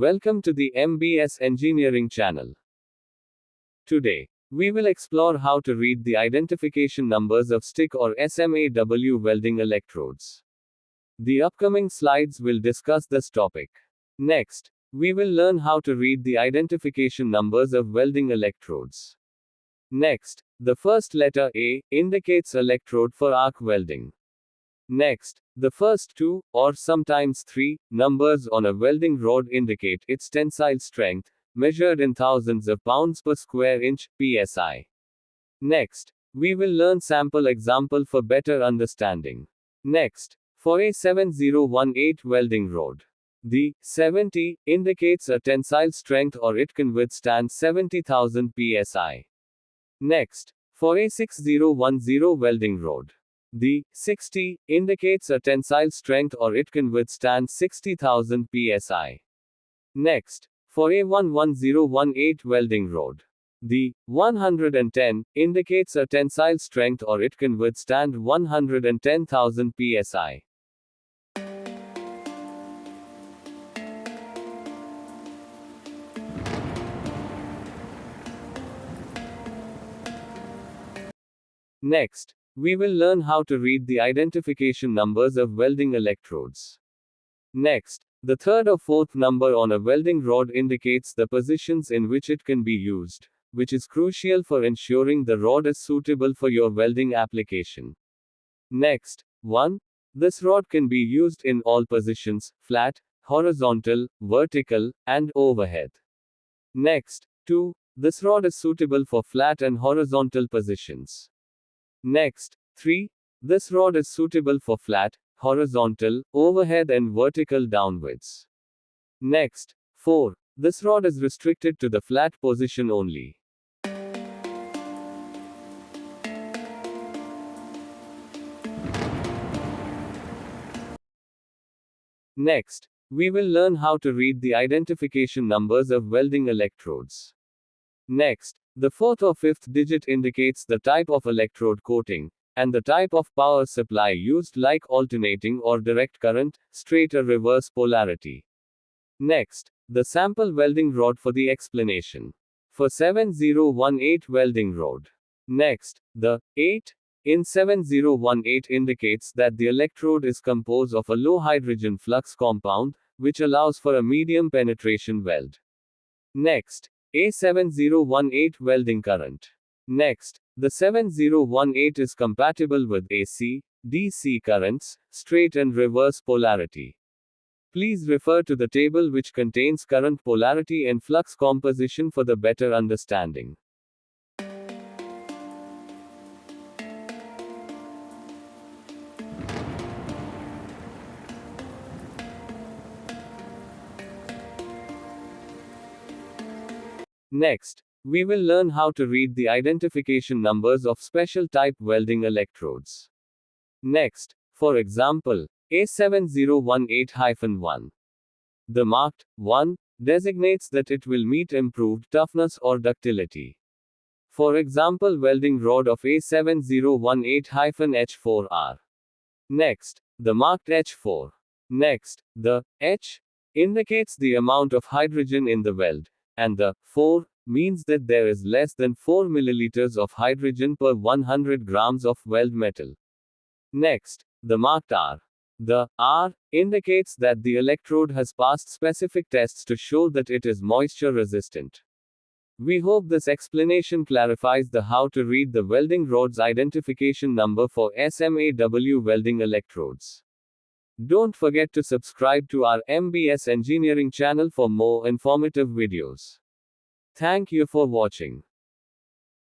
Welcome to the MBS Engineering channel. Today, we will explore how to read the identification numbers of stick or SMAW welding electrodes. The upcoming slides will discuss this topic. Next, we will learn how to read the identification numbers of welding electrodes. Next, the first letter A indicates electrode for arc welding. Next, the first two, or sometimes three, numbers on a welding rod indicate its tensile strength, measured in thousands of pounds per square inch, psi. Next, we will learn sample example for better understanding. Next, for a 7018 welding rod, the 70 indicates a tensile strength or it can withstand 70,000 psi. Next, for a 6010 welding rod, the 60 indicates a tensile strength or it can withstand 60,000 psi. Next, for a 11018 welding rod, the 110 indicates a tensile strength or it can withstand 110,000 psi. Next, we will learn how to read the identification numbers of welding electrodes. Next, the third or fourth number on a welding rod indicates the positions in which it can be used, which is crucial for ensuring the rod is suitable for your welding application. Next, 1. This rod can be used in all positions: flat, horizontal, vertical, and overhead. Next, 2. This rod is suitable for flat and horizontal positions. Next, 3. This rod is suitable for flat, horizontal, overhead and vertical downwards. Next, 4. This rod is restricted to the flat position only. Next, we will learn how to read the identification numbers of welding electrodes. Next, the fourth or fifth digit indicates the type of electrode coating, and the type of power supply used, like alternating or direct current, straight or reverse polarity. Next, the sample welding rod for the explanation. For 7018 welding rod. Next, the 8 in 7018 indicates that the electrode is composed of a low hydrogen flux compound, which allows for a medium penetration weld. Next, a 7018 welding current. Next, the 7018 is compatible with AC, DC currents, straight and reverse polarity. Please refer to the table which contains current polarity and flux composition for the better understanding. Next, we will learn how to read the identification numbers of special type welding electrodes. Next, for example, A7018-1. The marked 1 designates that it will meet improved toughness or ductility. For example, welding rod of A7018-H4R. Next, the marked H4. Next, the H indicates the amount of hydrogen in the weld, and the 4 means that there is less than 4 milliliters of hydrogen per 100 grams of weld metal. Next, the marked R. The R indicates that the electrode has passed specific tests to show that it is moisture resistant. We hope this explanation clarifies the how to read the welding rod's identification number for SMAW welding electrodes. Don't forget to subscribe to our MBS Engineering channel for more informative videos. Thank you for watching.